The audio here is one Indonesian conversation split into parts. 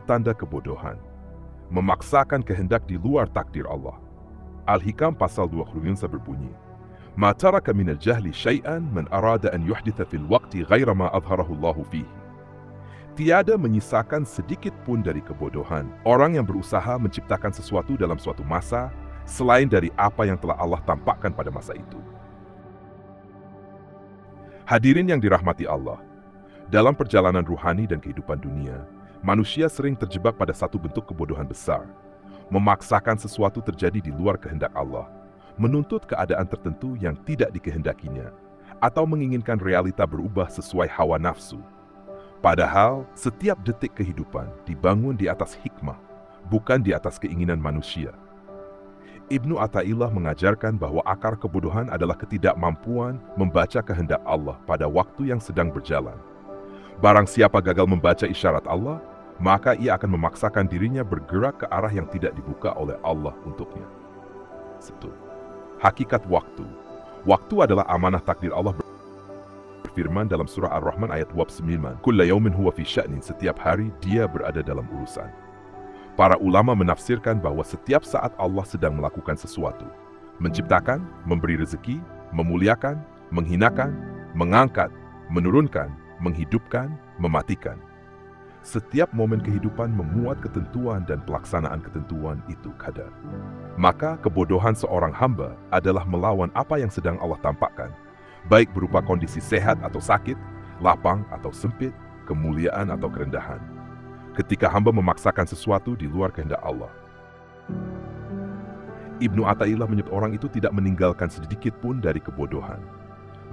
tanda kebodohan. Memaksakan kehendak di luar takdir Allah. Al-Hikam pasal 29 berbunyi, "Ma taraka minal jahli syai'an man arada an yuhditha fil waqti ghaira ma adharahu Allahu fihi." Tiada menyisakan sedikit pun dari kebodohan orang yang berusaha menciptakan sesuatu dalam suatu masa selain dari apa yang telah Allah tampakkan pada masa itu. Hadirin yang dirahmati Allah, dalam perjalanan ruhani dan kehidupan dunia, manusia sering terjebak pada satu bentuk kebodohan besar, memaksakan sesuatu terjadi di luar kehendak Allah, menuntut keadaan tertentu yang tidak dikehendakinya, atau menginginkan realita berubah sesuai hawa nafsu. Padahal, setiap detik kehidupan dibangun di atas hikmah, bukan di atas keinginan manusia. Ibnu Athaillah mengajarkan bahwa akar kebodohan adalah ketidakmampuan membaca kehendak Allah pada waktu yang sedang berjalan. Barang siapa gagal membaca isyarat Allah, maka ia akan memaksakan dirinya bergerak ke arah yang tidak dibuka oleh Allah untuknya. 1. Hakikat waktu. Waktu adalah amanah takdir Allah. Berfirman dalam surah Ar-Rahman ayat 29, "Kulla yaumin huwa fi sya'nin." Setiap hari dia berada dalam urusan. Para ulama menafsirkan bahwa setiap saat Allah sedang melakukan sesuatu, menciptakan, memberi rezeki, memuliakan, menghinakan, mengangkat, menurunkan, menghidupkan, mematikan. Setiap momen kehidupan memuat ketentuan dan pelaksanaan ketentuan itu kadar. Maka kebodohan seorang hamba adalah melawan apa yang sedang Allah tampakkan, baik berupa kondisi sehat atau sakit, lapang atau sempit, kemuliaan atau kerendahan. Ketika hamba memaksakan sesuatu di luar kehendak Allah. Ibnu Athaillah menyebut orang itu tidak meninggalkan sedikit pun dari kebodohan.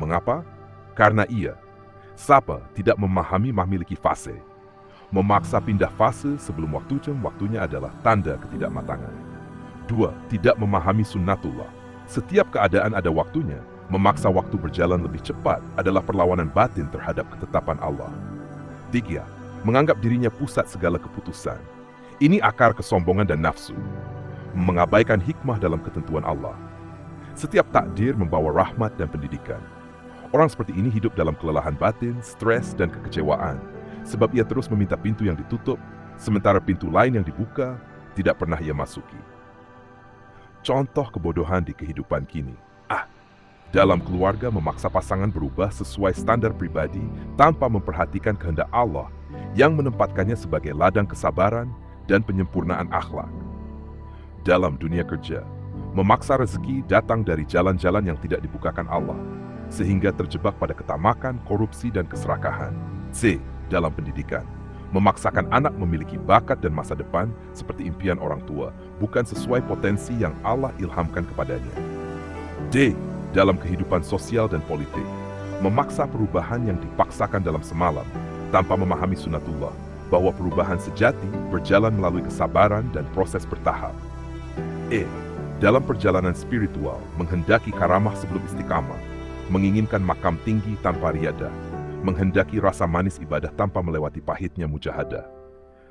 Mengapa? Karena ia, sapa, tidak memiliki fase. Memaksa pindah fase sebelum waktunya adalah tanda ketidakmatangan. 2. Tidak memahami sunnatullah. Setiap keadaan ada waktunya. Memaksa waktu berjalan lebih cepat adalah perlawanan batin terhadap ketetapan Allah. 3. Menganggap dirinya pusat segala keputusan. Ini akar kesombongan dan nafsu. Mengabaikan hikmah dalam ketentuan Allah. Setiap takdir membawa rahmat dan pendidikan. Orang seperti ini hidup dalam kelelahan batin, stres, dan kekecewaan, sebab ia terus meminta pintu yang ditutup, sementara pintu lain yang dibuka tidak pernah ia masuki. Contoh kebodohan di kehidupan kini. Dalam keluarga memaksa pasangan berubah sesuai standar pribadi tanpa memperhatikan kehendak Allah yang menempatkannya sebagai ladang kesabaran dan penyempurnaan akhlak. Dalam dunia kerja, memaksa rezeki datang dari jalan-jalan yang tidak dibukakan Allah, sehingga terjebak pada ketamakan, korupsi, dan keserakahan. C. Dalam pendidikan, memaksakan anak memiliki bakat dan masa depan seperti impian orang tua, bukan sesuai potensi yang Allah ilhamkan kepadanya. D. Dalam kehidupan sosial dan politik, memaksa perubahan yang dipaksakan dalam semalam, tanpa memahami sunnatullah, bahwa perubahan sejati berjalan melalui kesabaran dan proses bertahap. E. Dalam perjalanan spiritual, menghendaki karamah sebelum istiqamah, menginginkan makam tinggi tanpa riadah, menghendaki rasa manis ibadah tanpa melewati pahitnya mujahadah.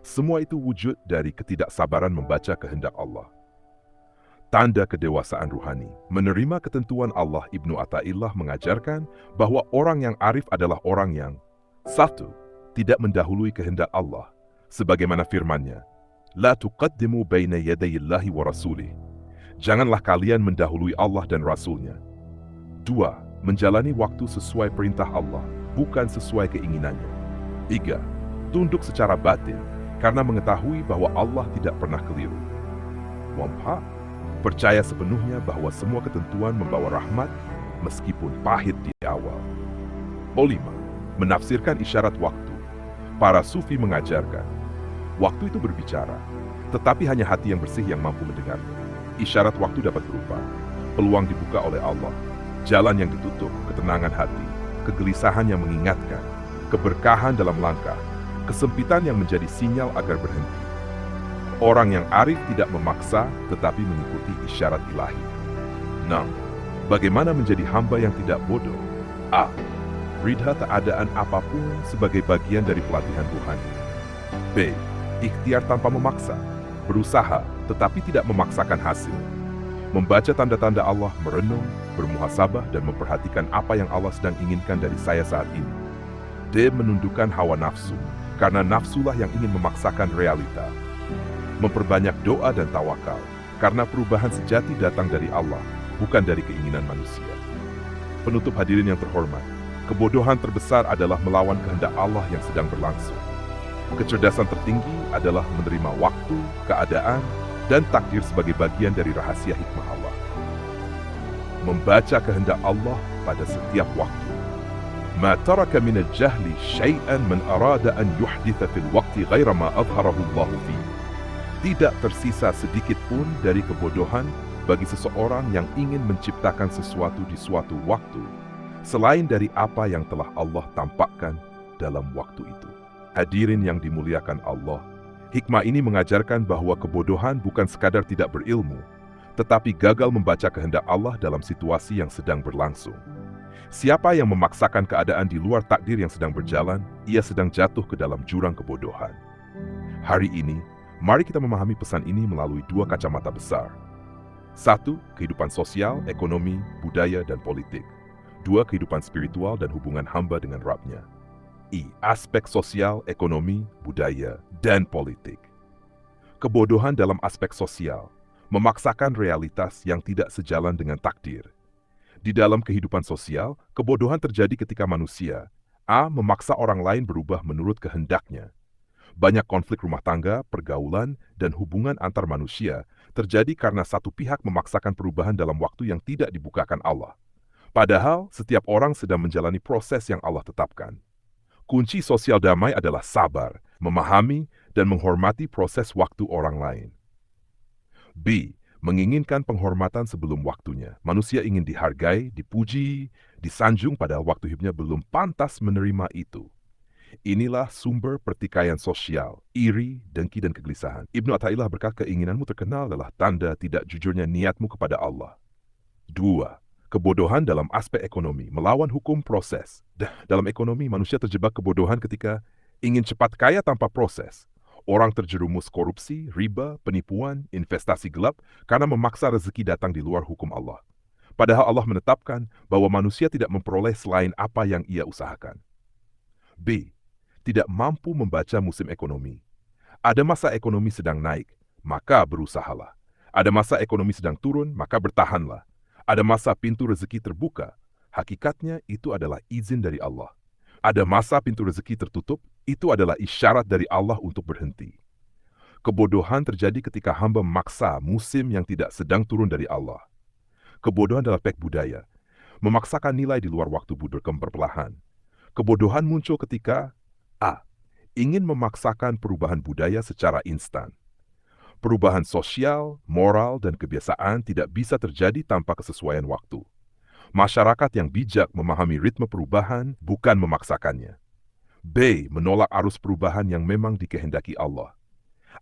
Semua itu wujud dari ketidaksabaran membaca kehendak Allah. Tanda kedewasaan ruhani. Menerima ketentuan Allah, Ibnu Athaillah mengajarkan bahwa orang yang arif adalah orang yang 1. Tidak mendahului kehendak Allah, sebagaimana firman-Nya, "La tuqaddimu baina yadayillahi wa rasulih." Janganlah kalian mendahului Allah dan Rasul-Nya. 2. Menjalani waktu sesuai perintah Allah, bukan sesuai keinginannya. 3. Tunduk secara batin, karena mengetahui bahwa Allah tidak pernah keliru. 4. Percaya sepenuhnya bahwa semua ketentuan membawa rahmat, meskipun pahit di awal. 5. Menafsirkan isyarat waktu. Para sufi mengajarkan, waktu itu berbicara, tetapi hanya hati yang bersih yang mampu mendengarnya. Isyarat waktu dapat berupa peluang dibuka oleh Allah, jalan yang ditutup, ketenangan hati, kegelisahan yang mengingatkan, keberkahan dalam langkah, kesempitan yang menjadi sinyal agar berhenti. Orang yang arif tidak memaksa, tetapi mengikuti isyarat ilahi. 6. Bagaimana menjadi hamba yang tidak bodoh? A. Ridha keadaan apapun sebagai bagian dari pelatihan ruhani. B. Ikhtiar tanpa memaksa, berusaha tetapi tidak memaksakan hasil. Membaca tanda-tanda Allah, merenung, bermuhasabah, dan memperhatikan apa yang Allah sedang inginkan dari saya saat ini. D. Menundukkan hawa nafsu, karena nafsulah yang ingin memaksakan realita. Memperbanyak doa dan tawakal, karena perubahan sejati datang dari Allah, bukan dari keinginan manusia. Penutup hadirin yang terhormat, kebodohan terbesar adalah melawan kehendak Allah yang sedang berlangsung. Kecerdasan tertinggi adalah menerima waktu, keadaan, dan takdir sebagai bagian dari rahasia hikmah Allah. Membaca kehendak Allah pada setiap waktu. Ma taraka min al-jahli syai'an man arada an yuhditha fil waqti ghaira ma adharahu Allah fi. Tidak tersisa sedikit pun dari kebodohan bagi seseorang yang ingin menciptakan sesuatu di suatu waktu selain dari apa yang telah Allah tampakkan dalam waktu itu. Hadirin yang dimuliakan Allah, hikmah ini mengajarkan bahwa kebodohan bukan sekadar tidak berilmu, tetapi gagal membaca kehendak Allah dalam situasi yang sedang berlangsung. Siapa yang memaksakan keadaan di luar takdir yang sedang berjalan, ia sedang jatuh ke dalam jurang kebodohan. Hari ini, mari kita memahami pesan ini melalui dua kacamata besar. 1. Kehidupan sosial, ekonomi, budaya, dan politik. 2. Kehidupan spiritual dan hubungan hamba dengan Rabb-Nya. Aspek sosial, ekonomi, budaya, dan politik. Kebodohan dalam aspek sosial memaksakan realitas yang tidak sejalan dengan takdir. Di dalam kehidupan sosial, kebodohan terjadi ketika manusia A. memaksa orang lain berubah menurut kehendaknya. Banyak konflik rumah tangga, pergaulan, dan hubungan antar manusia terjadi karena satu pihak memaksakan perubahan dalam waktu yang tidak dibukakan Allah. Padahal, setiap orang sedang menjalani proses yang Allah tetapkan. Kunci sosial damai adalah sabar, memahami, dan menghormati proses waktu orang lain. B. Menginginkan penghormatan sebelum waktunya. Manusia ingin dihargai, dipuji, disanjung padahal waktu hidupnya belum pantas menerima itu. Inilah sumber pertikaian sosial, iri, dengki, dan kegelisahan. Ibnu Athaillah berkata, keinginanmu terkenal adalah tanda tidak jujurnya niatmu kepada Allah. 2. Kebodohan dalam aspek ekonomi, melawan hukum proses. Dalam ekonomi, manusia terjebak kebodohan ketika ingin cepat kaya tanpa proses. Orang terjerumus korupsi, riba, penipuan, investasi gelap karena memaksa rezeki datang di luar hukum Allah. Padahal Allah menetapkan bahwa manusia tidak memperoleh selain apa yang ia usahakan. B. Tidak mampu membaca musim ekonomi. Ada masa ekonomi sedang naik, maka berusahalah. Ada masa ekonomi sedang turun, maka bertahanlah. Ada masa pintu rezeki terbuka, hakikatnya itu adalah izin dari Allah. Ada masa pintu rezeki tertutup, itu adalah isyarat dari Allah untuk berhenti. Kebodohan terjadi ketika hamba memaksa musim yang tidak sedang turun dari Allah. Kebodohan dalam aspek budaya, memaksakan nilai di luar waktu berkembang perlahan. Kebodohan muncul ketika A. Ingin memaksakan perubahan budaya secara instan. Perubahan sosial, moral, dan kebiasaan tidak bisa terjadi tanpa kesesuaian waktu. Masyarakat yang bijak memahami ritme perubahan, bukan memaksakannya. B. Menolak arus perubahan yang memang dikehendaki Allah.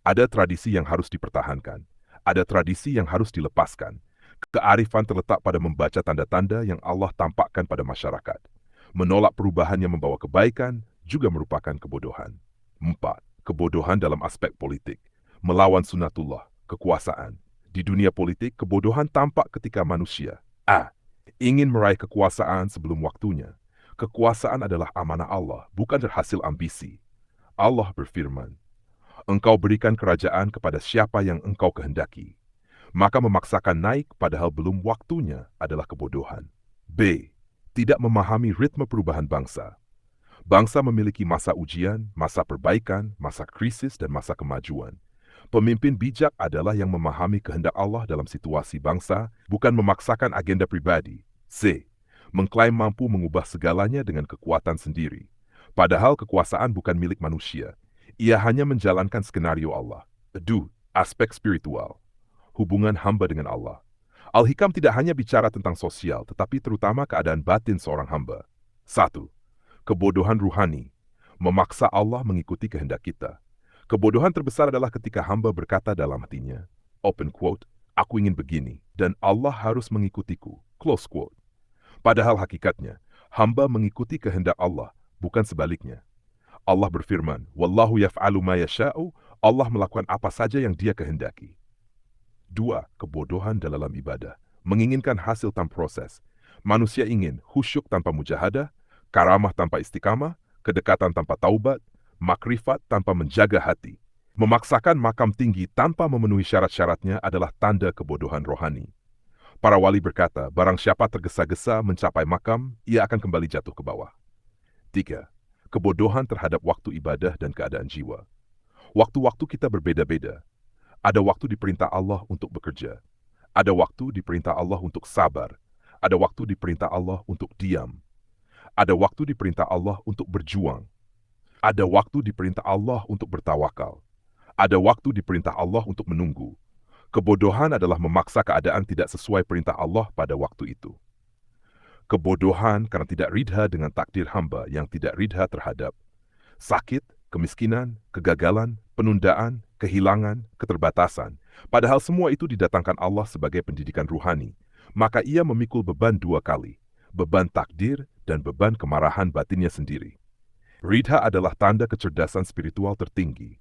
Ada tradisi yang harus dipertahankan. Ada tradisi yang harus dilepaskan. Kearifan terletak pada membaca tanda-tanda yang Allah tampakkan pada masyarakat. Menolak perubahan yang membawa kebaikan juga merupakan kebodohan. 4. Kebodohan dalam aspek politik. Melawan sunatullah, kekuasaan. Di dunia politik, kebodohan tampak ketika manusia A. Ingin meraih kekuasaan sebelum waktunya. Kekuasaan adalah amanah Allah, bukan hasil ambisi. Allah berfirman, engkau berikan kerajaan kepada siapa yang engkau kehendaki. Maka memaksakan naik padahal belum waktunya adalah kebodohan. B. Tidak memahami ritme perubahan bangsa. Bangsa memiliki masa ujian, masa perbaikan, masa krisis, dan masa kemajuan. Pemimpin bijak adalah yang memahami kehendak Allah dalam situasi bangsa, bukan memaksakan agenda pribadi. C. Mengklaim mampu mengubah segalanya dengan kekuatan sendiri. Padahal kekuasaan bukan milik manusia. Ia hanya menjalankan skenario Allah. 2. Aspek spiritual. Hubungan hamba dengan Allah. Al-Hikam tidak hanya bicara tentang sosial, tetapi terutama keadaan batin seorang hamba. 1. Kebodohan ruhani. Memaksa Allah mengikuti kehendak kita. Kebodohan terbesar adalah ketika hamba berkata dalam hatinya, open quote, aku ingin begini, dan Allah harus mengikutiku, close quote. Padahal hakikatnya, hamba mengikuti kehendak Allah, bukan sebaliknya. Allah berfirman, wallahu yaf'alu ma yasha'u, Allah melakukan apa saja yang dia kehendaki. 2. Kebodohan dalam ibadah. Menginginkan hasil tanpa proses. Manusia ingin khusyuk tanpa mujahadah, karamah tanpa istiqamah, kedekatan tanpa taubat, makrifat tanpa menjaga hati. Memaksakan makam tinggi tanpa memenuhi syarat-syaratnya adalah tanda kebodohan rohani. Para wali berkata, barang siapa tergesa-gesa mencapai makam, ia akan kembali jatuh ke bawah. 3. Kebodohan terhadap waktu ibadah dan keadaan jiwa. Waktu-waktu kita berbeda-beda. Ada waktu diperintah Allah untuk bekerja. Ada waktu diperintah Allah untuk sabar. Ada waktu diperintah Allah untuk diam. Ada waktu diperintah Allah untuk berjuang. Ada waktu diperintah Allah untuk bertawakal. Ada waktu diperintah Allah untuk menunggu. Kebodohan adalah memaksa keadaan tidak sesuai perintah Allah pada waktu itu. Kebodohan karena tidak ridha dengan takdir hamba yang tidak ridha terhadap sakit, kemiskinan, kegagalan, penundaan, kehilangan, keterbatasan. Padahal semua itu didatangkan Allah sebagai pendidikan ruhani. Maka ia memikul beban 2 kali, beban takdir dan beban kemarahan batinnya sendiri. Ridha adalah tanda kecerdasan spiritual tertinggi.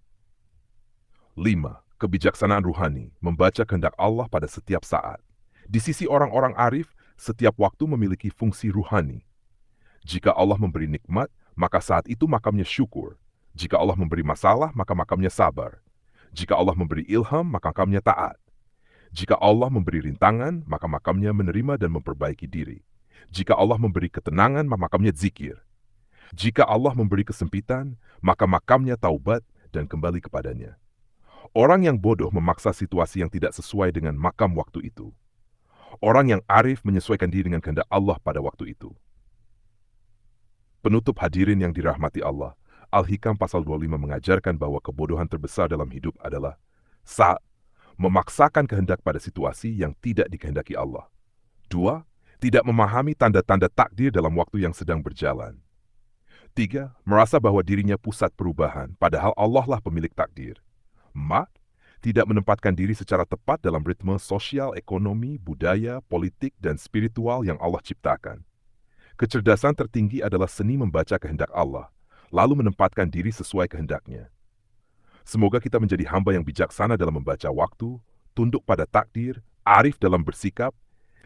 5. Kebijaksanaan ruhani, membaca kehendak Allah pada setiap saat. Di sisi orang-orang arif, setiap waktu memiliki fungsi ruhani. Jika Allah memberi nikmat, maka saat itu makamnya syukur. Jika Allah memberi masalah, maka makamnya sabar. Jika Allah memberi ilham, maka makamnya taat. Jika Allah memberi rintangan, maka makamnya menerima dan memperbaiki diri. Jika Allah memberi ketenangan, maka makamnya zikir. Jika Allah memberi kesempitan, maka makamnya taubat dan kembali kepadanya. Orang yang bodoh memaksa situasi yang tidak sesuai dengan makam waktu itu. Orang yang arif menyesuaikan diri dengan kehendak Allah pada waktu itu. Penutup hadirin yang dirahmati Allah, Al-Hikam pasal 25 mengajarkan bahwa kebodohan terbesar dalam hidup adalah memaksakan kehendak pada situasi yang tidak dikehendaki Allah. 2. Tidak memahami tanda-tanda takdir dalam waktu yang sedang berjalan. 3. Merasa bahwa dirinya pusat perubahan, padahal Allah lah pemilik takdir. 4. Tidak menempatkan diri secara tepat dalam ritme sosial, ekonomi, budaya, politik, dan spiritual yang Allah ciptakan. Kecerdasan tertinggi adalah seni membaca kehendak Allah, lalu menempatkan diri sesuai kehendaknya. Semoga kita menjadi hamba yang bijaksana dalam membaca waktu, tunduk pada takdir, arif dalam bersikap,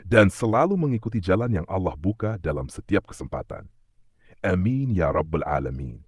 dan selalu mengikuti jalan yang Allah buka dalam setiap kesempatan. Amin ya Rabbal Alamin.